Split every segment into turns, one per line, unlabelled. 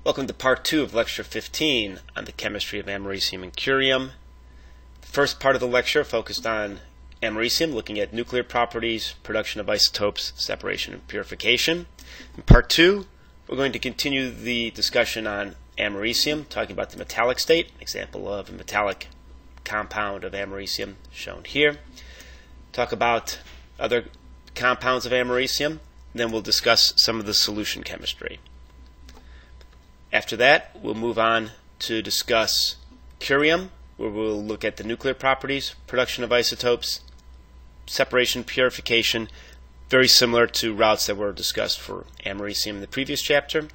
Welcome to part 2 of lecture 15 on the chemistry of americium and curium. The first part of the lecture focused on americium, looking at nuclear properties, production of isotopes, separation and purification. In part 2, we're going to continue the discussion on americium, talking about the metallic state, an example of a metallic compound of americium shown here. Talk about other compounds of americium, and then we'll discuss some of the solution chemistry. After that, we'll move on to discuss curium, where we'll look at the nuclear properties, production of isotopes, separation, purification, very similar to routes that were discussed for americium in the previous chapter,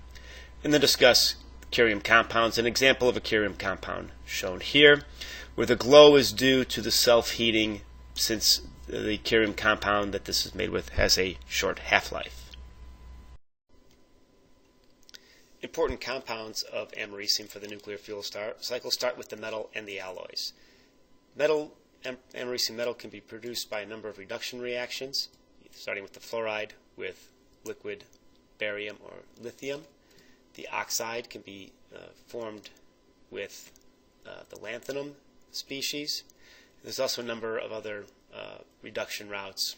and then discuss curium compounds. An example of a curium compound shown here, where the glow is due to the self-heating, since the curium compound that this is made with has a short half-life. Important compounds of americium for the nuclear fuel cycle start with the metal and the alloys. Americium metal can be produced by a number of reduction reactions, starting with the fluoride with liquid barium or lithium. The oxide can be formed with the lanthanum species. There's also a number of other reduction routes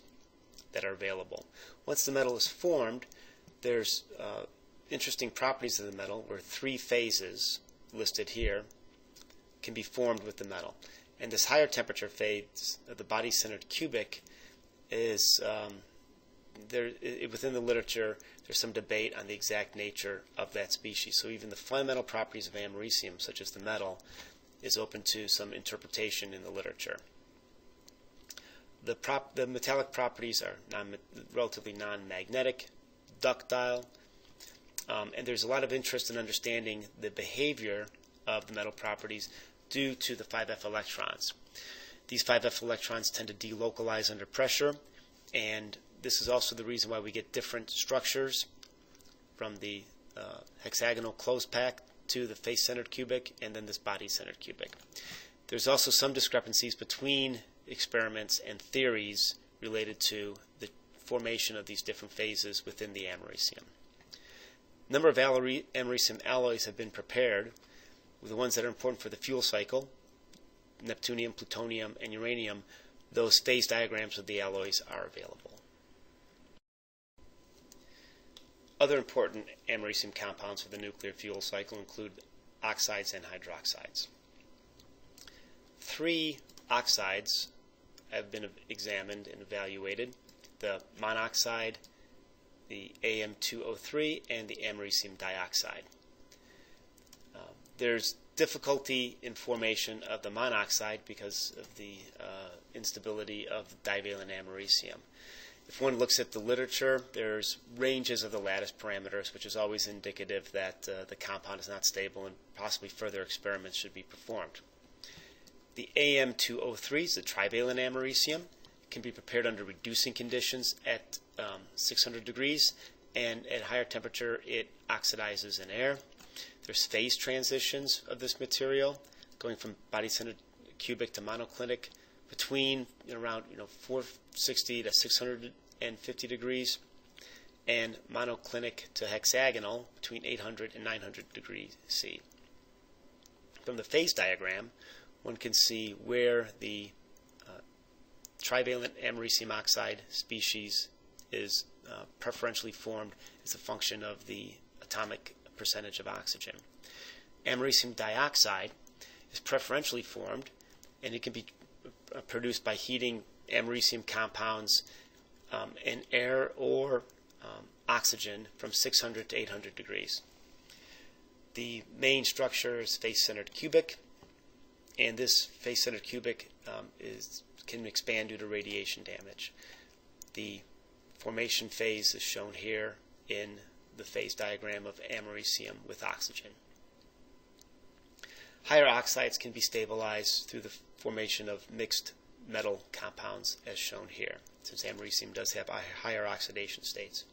that are available. Once the metal is formed, there's interesting properties of the metal, where 3 phases listed here can be formed with the metal. And this higher temperature phase of the body-centered cubic is within the literature there's some debate on the exact nature of that species. So even the fundamental properties of americium, such as the metal, is open to some interpretation in the literature. The metallic properties are relatively non-magnetic, ductile, and there's a lot of interest in understanding the behavior of the metal properties due to the 5f electrons. These 5f electrons tend to delocalize under pressure, and this is also the reason why we get different structures from the hexagonal closed pack to the face-centered cubic and then this body-centered cubic. There's also some discrepancies between experiments and theories related to the formation of these different phases within the americium. A number of americium alloys have been prepared. The ones that are important for the fuel cycle, neptunium, plutonium, and uranium, those phase diagrams of the alloys are available. Other important americium compounds for the nuclear fuel cycle include oxides and hydroxides. 3 oxides have been examined and evaluated: the monoxide, the Am2O3, and the americium dioxide. There's difficulty in formation of the monoxide because of the instability of divalent americium. If one looks at the literature, there's ranges of the lattice parameters, which is always indicative that the compound is not stable and possibly further experiments should be performed. The Am2O3 is the trivalent americium. Can be prepared under reducing conditions at 600 degrees, and at higher temperature it oxidizes in air. There's phase transitions of this material, going from body-centered cubic to monoclinic between around 460 to 650 degrees, and monoclinic to hexagonal between 800 and 900 degrees C. From the phase diagram, one can see where the trivalent americium oxide species is preferentially formed as a function of the atomic percentage of oxygen. Americium dioxide is preferentially formed, and it can be produced by heating americium compounds in air or oxygen from 600 to 800 degrees. The main structure is face-centered cubic, and this face-centered cubic can expand due to radiation damage. The formation phase is shown here in the phase diagram of americium with oxygen. Higher oxides can be stabilized through the formation of mixed metal compounds, as shown here, since americium does have higher oxidation states.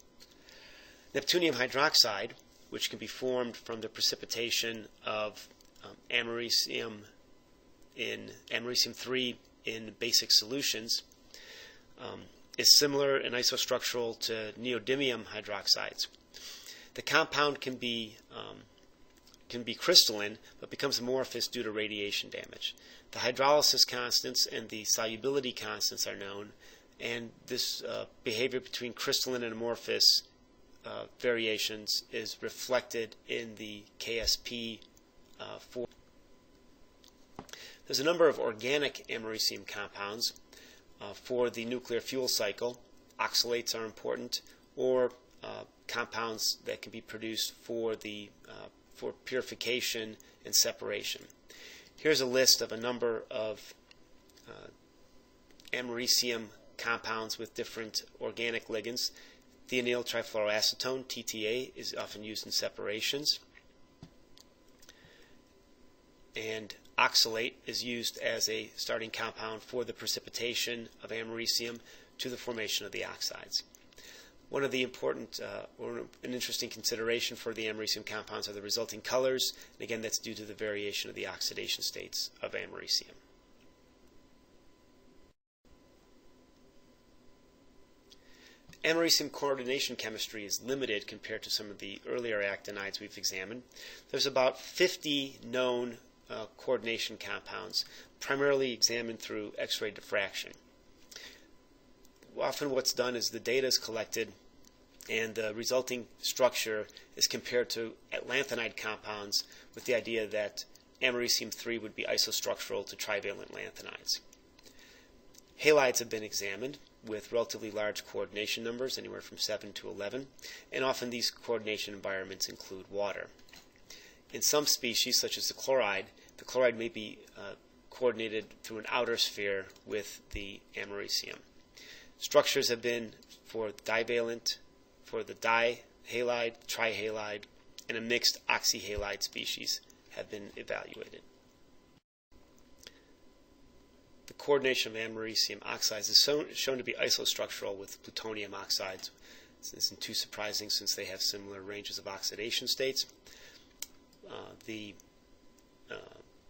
Neptunium hydroxide, which can be formed from the precipitation of americium 3 in basic solutions, is similar in isostructural to neodymium hydroxides. The compound can be can be crystalline but becomes amorphous due to radiation damage. The hydrolysis constants and the solubility constants are known, and this behavior between crystalline and amorphous variations is reflected in the KSP for. There's a number of organic americium compounds for the nuclear fuel cycle. Oxalates are important, or compounds that can be produced for purification and separation. Here's a list of a number of americium compounds with different organic ligands. Thionyl trifluoroacetone, TTA, is often used in separations. And oxalate is used as a starting compound for the precipitation of americium to the formation of the oxides. One of the important or an interesting consideration for the americium compounds are the resulting colors, and again that's due to the variation of the oxidation states of americium. Americium coordination chemistry is limited compared to some of the earlier actinides we've examined. There's about 50 known coordination compounds, primarily examined through X-ray diffraction. Often what's done is the data is collected and the resulting structure is compared to lanthanide compounds with the idea that americium-3 would be isostructural to trivalent lanthanides. Halides have been examined with relatively large coordination numbers, anywhere from 7 to 11, and often these coordination environments include water. In some species, such as the chloride may be coordinated through an outer sphere with the americium. Structures have been for divalent, for the dihalide, trihalide, and a mixed oxyhalide species have been evaluated. The coordination of americium oxides is shown to be isostructural with plutonium oxides. This isn't too surprising since they have similar ranges of oxidation states. The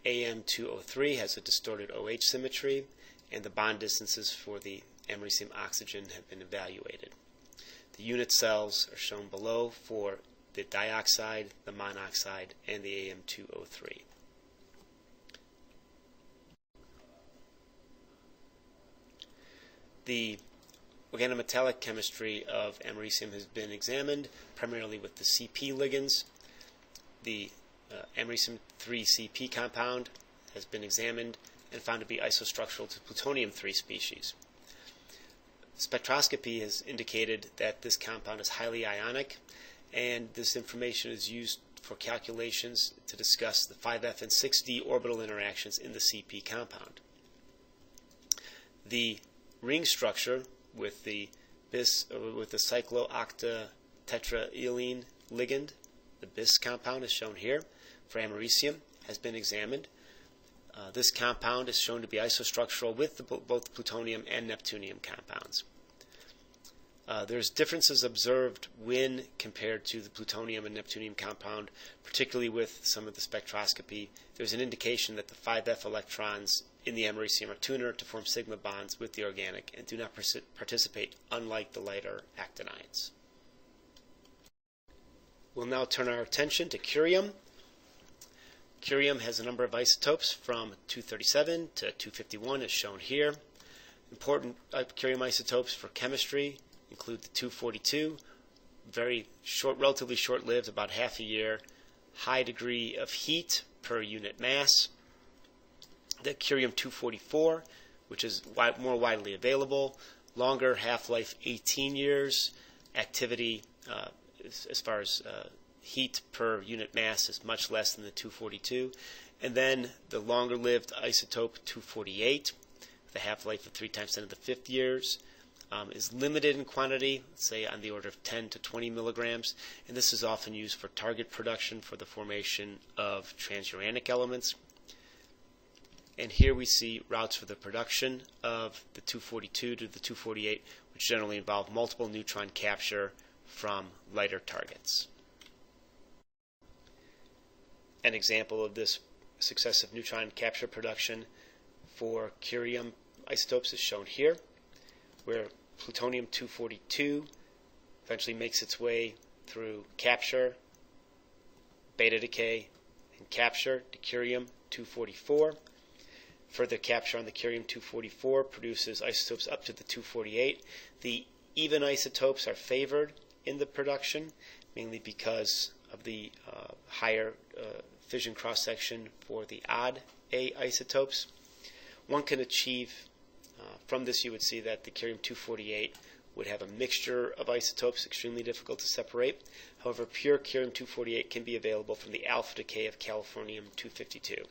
AM203 has a distorted OH symmetry, and the bond distances for the americium oxygen have been evaluated. The unit cells are shown below for the dioxide, the monoxide, and the AM203. The organometallic chemistry of americium has been examined primarily with the CP ligands. The americium-3 CP compound has been examined and found to be isostructural to plutonium-3 species. Spectroscopy has indicated that this compound is highly ionic, and this information is used for calculations to discuss the 5F and 6D orbital interactions in the CP compound. The ring structure with the cyclooctatetraene ligand, the bis compound is shown here for americium, has been examined. This compound is shown to be isostructural with both plutonium and neptunium compounds. There's differences observed when compared to the plutonium and neptunium compound, particularly with some of the spectroscopy. There's an indication that the 5F electrons in the americium are tuner to form sigma bonds with the organic and do not participate, unlike the lighter actinides. We'll now turn our attention to curium. Curium has a number of isotopes from 237 to 251 as shown here. Important curium isotopes for chemistry include the 242, very short, relatively short-lived, about half a year, high degree of heat per unit mass. The curium 244, which is more widely available, longer half-life 18 years, activity as far as heat per unit mass is much less than the 242. And then the longer-lived isotope 248, with a half-life of 3 times 10 to the 5th years, is limited in quantity, say on the order of 10 to 20 milligrams, and this is often used for target production for the formation of transuranic elements. And here we see routes for the production of the 242 to the 248, which generally involve multiple neutron capture from lighter targets. An example of this successive neutron capture production for curium isotopes is shown here, where plutonium-242 eventually makes its way through capture, beta decay, can capture deuterium-244. Further capture on the curium-244 produces isotopes up to the 248. The even isotopes are favored in the production, mainly because of the higher fission cross-section for the odd A isotopes. One can achieve, from this you would see that the curium-248 would have a mixture of isotopes, extremely difficult to separate. However, pure curium-248 can be available from the alpha decay of californium-252.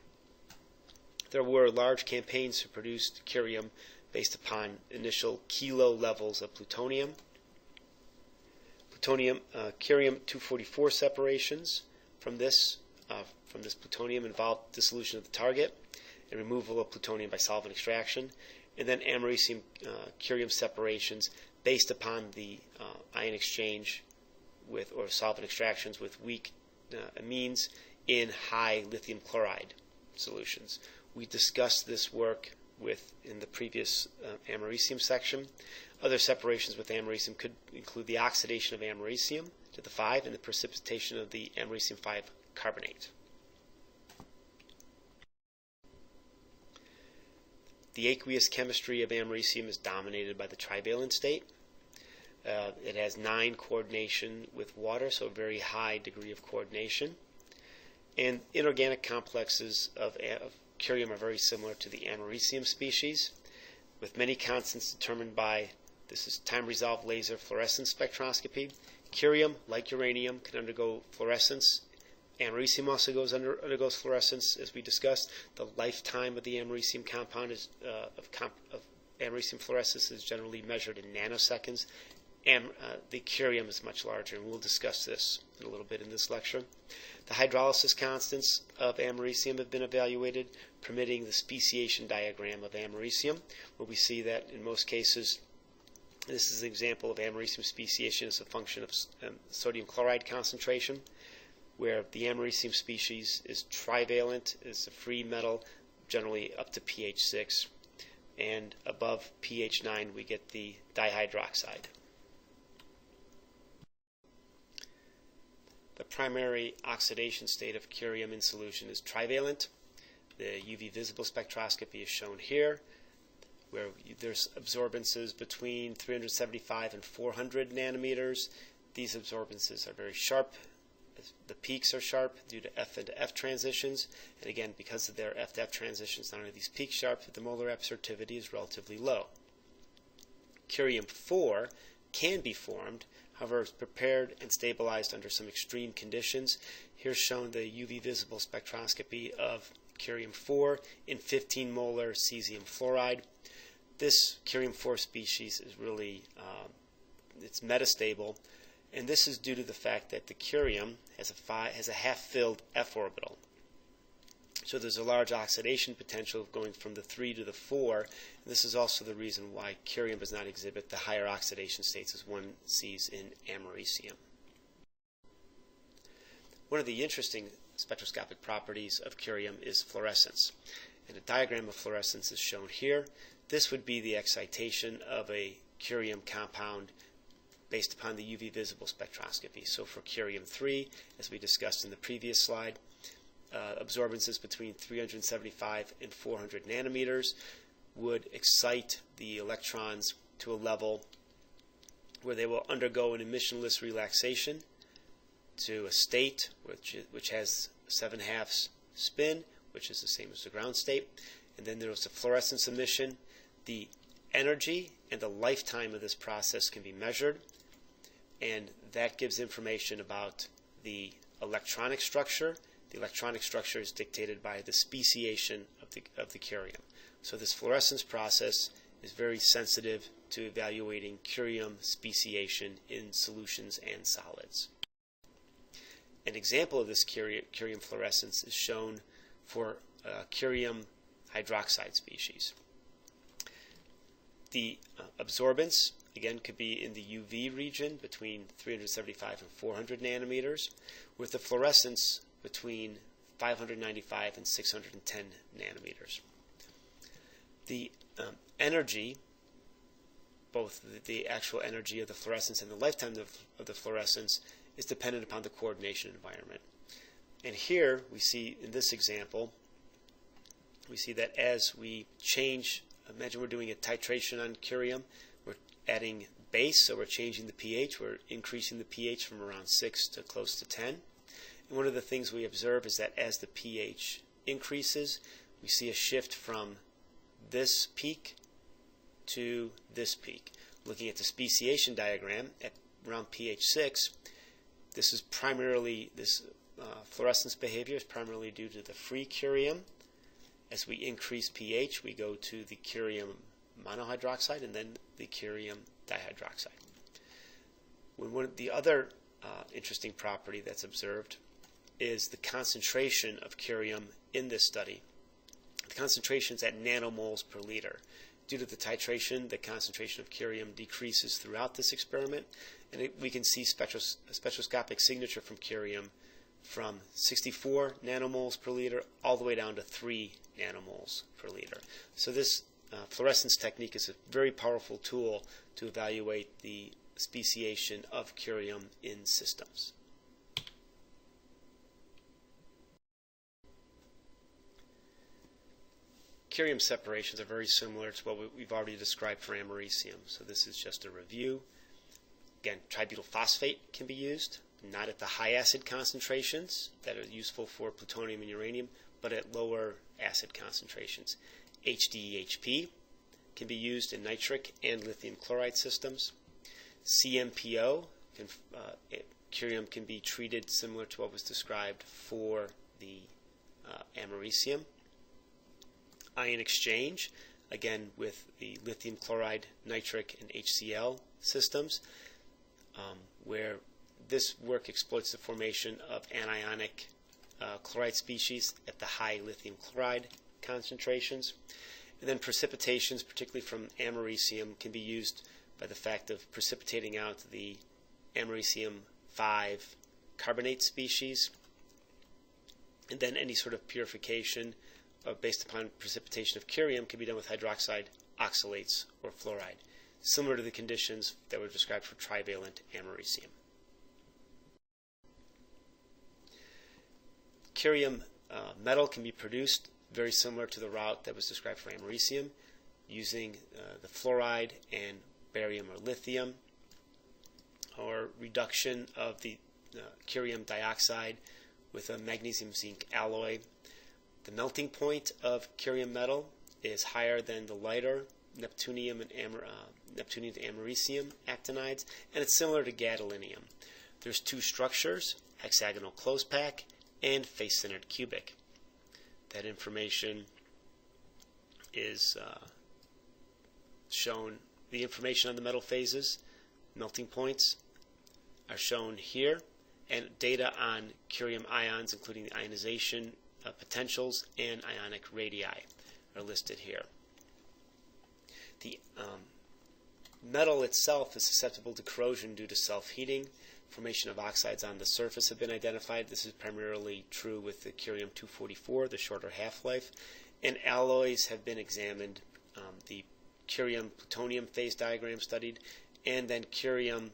There were large campaigns to produce curium based upon initial kilo levels of plutonium. Curium-244 separations from this plutonium involved dissolution of the target and removal of plutonium by solvent extraction, and then americium curium separations based upon the ion exchange with or solvent extractions with weak amines in high lithium chloride solutions. We discussed this work in the previous americium section. Other separations with americium could include the oxidation of americium to the 5 and the precipitation of the americium-5 carbonate. The aqueous chemistry of americium is dominated by the trivalent state. It has 9 coordination with water, so a very high degree of coordination. And inorganic complexes of curium are very similar to the americium species, with many constants determined by, this is time-resolved laser fluorescence spectroscopy. Curium, like uranium, can undergo fluorescence. Americium also undergoes fluorescence, as we discussed. The lifetime of the americium compound of americium fluorescence is generally measured in nanoseconds. The curium is much larger, and we'll discuss this in a little bit in this lecture. The hydrolysis constants of americium have been evaluated, permitting the speciation diagram of americium, where we see that in most cases, this is an example of americium speciation as a function of sodium chloride concentration, where the americium species is trivalent, is a free metal, generally up to pH 6, and above pH 9 we get the dihydroxide. The primary oxidation state of curium in solution is trivalent. The UV visible spectroscopy is shown here, where there's absorbances between 375 and 400 nanometers. These absorbances are very sharp. The peaks are sharp due to F into F transitions, and again, because of their F to F transitions, not only are these peaks sharp, but the molar absorptivity is relatively low. Curium-4 can be formed, however, it's prepared and stabilized under some extreme conditions. Here's shown the UV visible spectroscopy of curium-4 in 15 molar cesium fluoride. This curium-4 species is really, it's metastable, and this is due to the fact that the curium has a half-filled f orbital. So there's a large oxidation potential going from the 3 to the 4. And this is also the reason why curium does not exhibit the higher oxidation states as one sees in americium. One of the interesting spectroscopic properties of curium is fluorescence. And a diagram of fluorescence is shown here. This would be the excitation of a curium compound based upon the UV visible spectroscopy. So for curium-3, as we discussed in the previous slide, absorbances between 375 and 400 nanometers would excite the electrons to a level where they will undergo an emissionless relaxation to a state which has 7/2 spin, which is the same as the ground state. And then there was a fluorescence emission. The energy and the lifetime of this process can be measured, and that gives information about the electronic structure. The electronic structure is dictated by the speciation of the curium. So this fluorescence process is very sensitive to evaluating curium speciation in solutions and solids. An example of this curium fluorescence is shown for curium hydroxide species. The absorbance, again, could be in the UV region between 375 and 400 nanometers, with the fluorescence between 595 and 610 nanometers. The energy, both the actual energy of the fluorescence and the lifetime of the fluorescence, is dependent upon the coordination environment. And here we see in this example, we see that as we change, imagine we're doing a titration on curium, we're adding base, so we're changing the pH, we're increasing the pH from around 6 to close to 10. And one of the things we observe is that as the pH increases, we see a shift from this peak to this peak. Looking at the speciation diagram at around pH 6, this is primarily, this fluorescence behavior is primarily due to the free curium. As we increase pH, we go to the curium monohydroxide and then the curium dihydroxide. The other interesting property that's observed is the concentration of curium in this study. The concentration is at nanomoles per liter. Due to the titration, the concentration of curium decreases throughout this experiment, and we can see spectroscopic signature from curium from 64 nanomoles per liter all the way down to 3 nanomoles per liter. So this fluorescence technique is a very powerful tool to evaluate the speciation of curium in systems. Curium separations are very similar to what we've already described for americium. So this is just a review. Again, tributyl phosphate can be used, not at the high acid concentrations that are useful for plutonium and uranium, but at lower acid concentrations. HDEHP can be used in nitric and lithium chloride systems. CMPO, curium can be treated similar to what was described for the americium. Ion exchange, again with the lithium chloride, nitric, and HCl systems, where this work exploits the formation of anionic chloride species at the high lithium chloride concentrations. And then precipitations, particularly from americium, can be used by the fact of precipitating out the americium 5 carbonate species. And then any sort of purification based upon precipitation of curium can be done with hydroxide, oxalates, or fluoride, similar to the conditions that were described for trivalent americium. Curium metal can be produced very similar to the route that was described for americium, using the fluoride and barium or lithium, or reduction of the curium dioxide with a magnesium zinc alloy. The melting point of curium metal is higher than the lighter neptunium and neptunium to americium actinides, and it's similar to gadolinium. There's two structures, hexagonal close pack and face-centered cubic. That information is shown, the information on the metal phases, melting points, are shown here, and data on curium ions, including the ionization potentials and ionic radii, are listed here. The metal itself is susceptible to corrosion due to self-heating. Formation of oxides on the surface have been identified. This is primarily true with the curium-244, the shorter half-life. And alloys have been examined, the curium-plutonium phase diagram studied, and then curium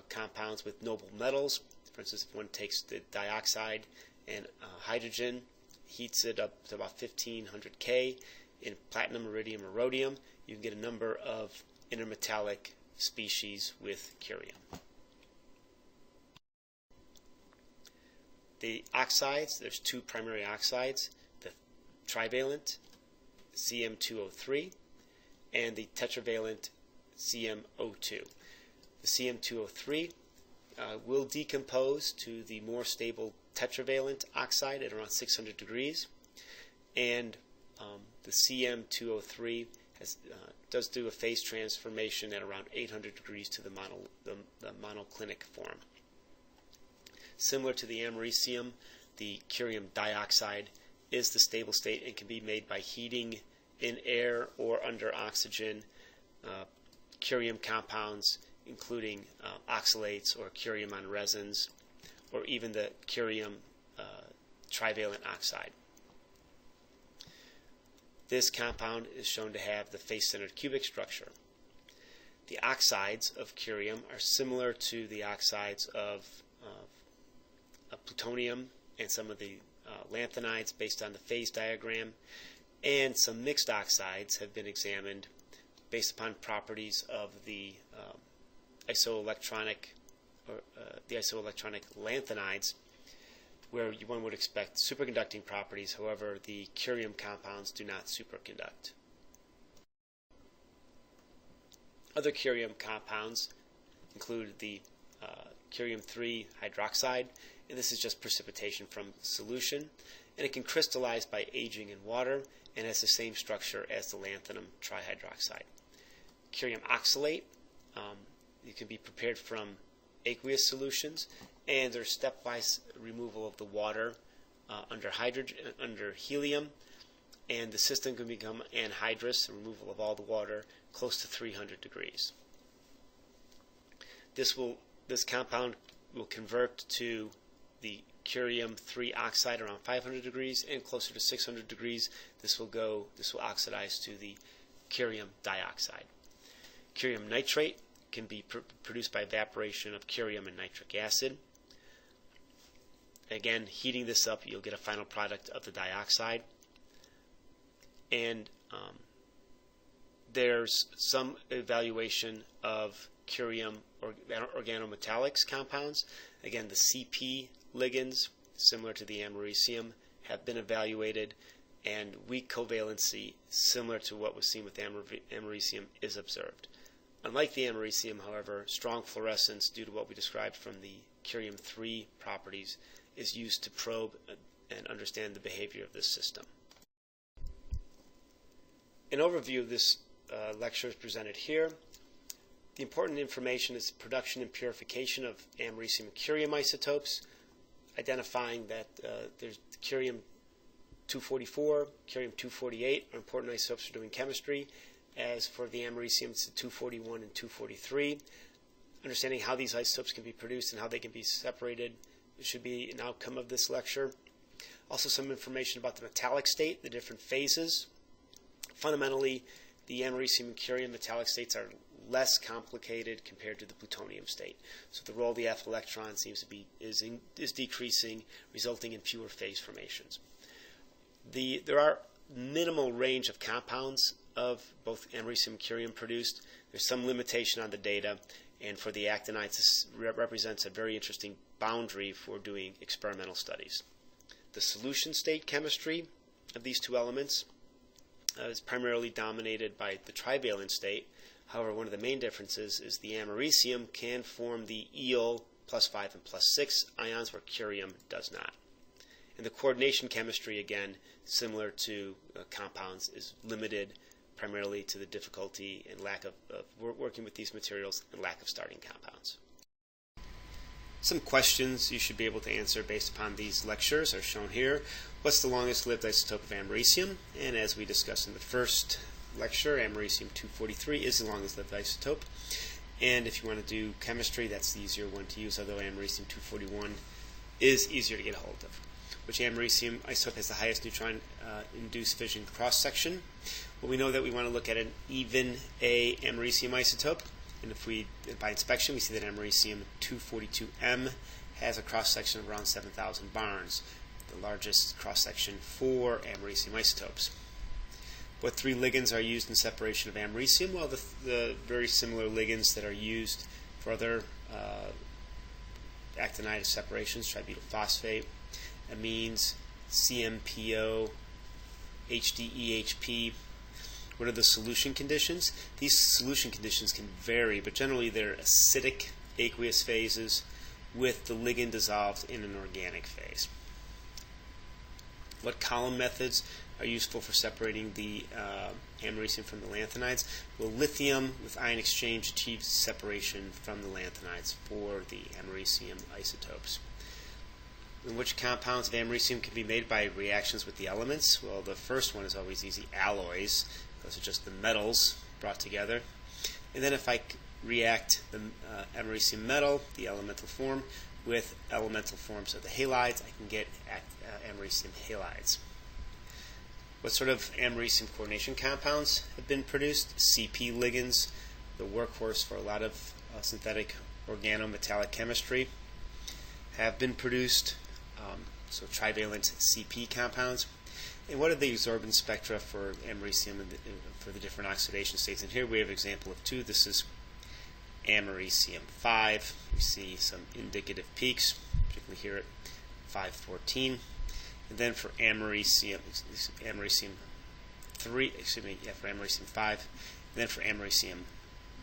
compounds with noble metals. For instance, if one takes the dioxide and hydrogen, heats it up to about 1500 K in platinum, iridium, or rhodium, you can get a number of intermetallic species with curium. The oxides, there's two primary oxides, the trivalent CM203 and the tetravalent CM02. The CM203 will decompose to the more stable tetravalent oxide at around 600 degrees, and the CM203 does do a phase transformation at around 800 degrees to the monoclinic form. Similar to the americium, the curium dioxide is the stable state and can be made by heating in air or under oxygen curium compounds, including oxalates or curium on resins, or even the curium trivalent oxide. This compound is shown to have the face-centered cubic structure. The oxides of curium are similar to the oxides of plutonium and some of the lanthanides based on the phase diagram, and some mixed oxides have been examined based upon properties of the isoelectronic lanthanides, where one would expect superconducting properties. However, the curium compounds do not superconduct. Other curium compounds include the curium-3 hydroxide, and this is just precipitation from solution, and it can crystallize by aging in water and has the same structure as the lanthanum trihydroxide. Curium oxalate, it can be prepared from aqueous solutions, and there's stepwise removal of the water under helium, and the system can become anhydrous, the removal of all the water, close to 300 degrees. This compound will convert to the curium-3 oxide around 500 degrees, and closer to 600 degrees this will oxidize to the curium dioxide. Curium nitrate can be produced by evaporation of curium and nitric acid. Again, heating this up, you'll get a final product of the dioxide. And there's some evaluation of curium organometallics compounds. Again, the CP ligands, similar to the americium, have been evaluated, and weak covalency, similar to what was seen with americium, is observed. Unlike the americium, however, strong fluorescence, due to what we described from the curium-3 properties, is used to probe and understand the behavior of this system. An overview of this lecture is presented here. The important information is production and purification of americium and curium isotopes, identifying that there's curium-244, curium-248 are important isotopes for doing chemistry. As for the americium, it's the 241 and 243. Understanding how these isotopes can be produced and how they can be separated should be an outcome of this lecture. Also, some information about the metallic state, the different phases. Fundamentally, the americium and curium metallic states are less complicated compared to the plutonium state. So the role of the F electron seems to be is decreasing, resulting in fewer phase formations. There are minimal range of compounds of both americium and curium produced. There's some limitation on the data, and for the actinides, this represents a very interesting boundary for doing experimental studies. The solution state chemistry of these two elements is primarily dominated by the trivalent state. However, one of the main differences is the americium can form the eel +5 and +6 ions, where curium does not. And the coordination chemistry, again, similar to compounds, is limited primarily to the difficulty and lack of working with these materials and lack of starting compounds. Some questions you should be able to answer based upon these lectures are shown here. What's the longest lived isotope of americium? And as we discussed in the first lecture, americium-243 is the longest lived isotope. And if you want to do chemistry, that's the easier one to use, although americium-241 is easier to get a hold of. Which americium isotope has the highest neutron-induced fission cross-section? Well, we know that we want to look at an even A americium isotope. And if by inspection, we see that americium-242M has a cross-section of around 7,000 barns, the largest cross-section for americium isotopes. What three ligands are used in separation of americium? Well, the very similar ligands that are used for other actinide separations, tributyl phosphate, amines, CMPO, HDEHP. What are the solution conditions? These solution conditions can vary, but generally they're acidic aqueous phases with the ligand dissolved in an organic phase. What column methods are useful for separating the americium from the lanthanides? Well, lithium with ion exchange achieves separation from the lanthanides for the americium isotopes. And which compounds of americium can be made by reactions with the elements? Well, the first one is always easy, alloys. Those are just the metals brought together. And then if I react the americium metal, the elemental form, with elemental forms of the halides, I can get americium halides. What sort of americium coordination compounds have been produced? CP ligands, the workhorse for a lot of synthetic organometallic chemistry, have been produced. so trivalent CP compounds. And what are the absorbance spectra for americium and for the different oxidation states? And here we have an example of two. This is americium 5. We see some indicative peaks, particularly here at 514. And then for americium 3, for americium 5. And then for americium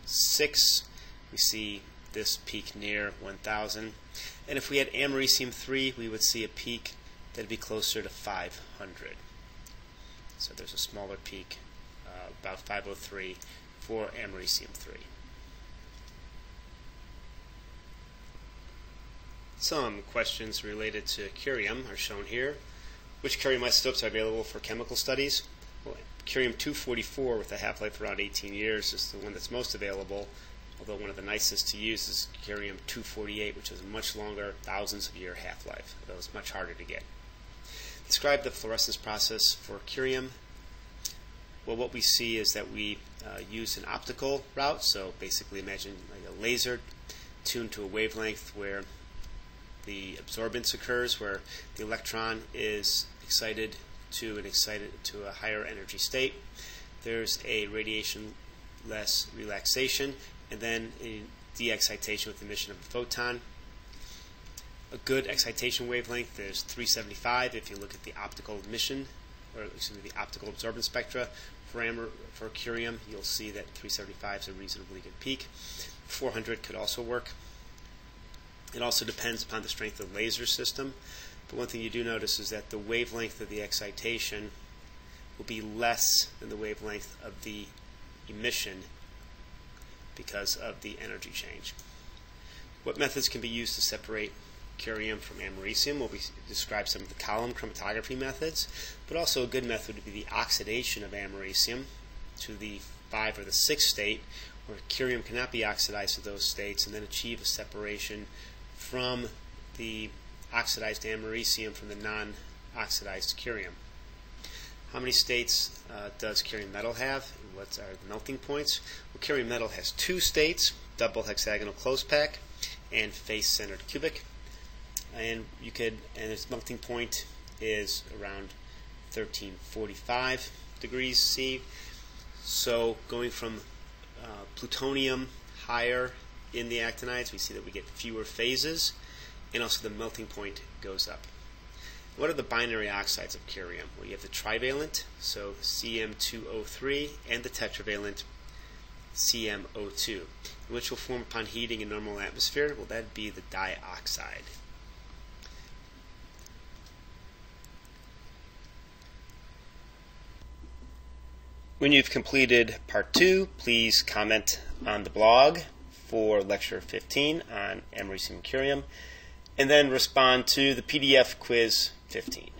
6, we see this peak near 1,000. And if we had americium 3, we would see a peak that would be closer to 500. So there's a smaller peak, about 503 for americium 3. Some questions related to curium are shown here. Which curium isotopes are available for chemical studies? Well, curium-244 with a half-life around 18 years is the one that's most available, although one of the nicest to use is curium-248, which is a much longer, thousands of year half-life, though it's much harder to get. Describe the fluorescence process for curium. Well, what we see is that we use an optical route, so basically imagine like a laser tuned to a wavelength where the absorbance occurs, where the electron is excited to a higher energy state. There's a radiation-less relaxation, and then a de-excitation with emission of a photon. A good excitation wavelength is 375 if you look at the optical emission, or excuse me, the optical absorbance spectra for curium. You'll see that 375 is a reasonably good peak. 400 could also work. It also depends upon the strength of the laser system, but one thing you do notice is that the wavelength of the excitation will be less than the wavelength of the emission because of the energy change. What methods can be used to separate curium from americium? Well, we describe some of the column chromatography methods, but also a good method would be the oxidation of americium to the 5 or the 6 state, where curium cannot be oxidized to those states, and then achieve a separation from the oxidized americium from the non-oxidized curium. How many states does curium metal have, and what are the melting points? Well, curium metal has 2 states, double hexagonal close pack and face-centered cubic. And its melting point is around 1345 degrees C. So going from plutonium higher in the actinides, we see that we get fewer phases, and also the melting point goes up. What are the binary oxides of curium? Well, you have the trivalent, so CM2O3, and the tetravalent, CMO2, which will form upon heating in normal atmosphere. Well, that'd be the dioxide. When you've completed Part 2, please comment on the blog for Lecture 15 on americium and curium, and then respond to the PDF quiz 15.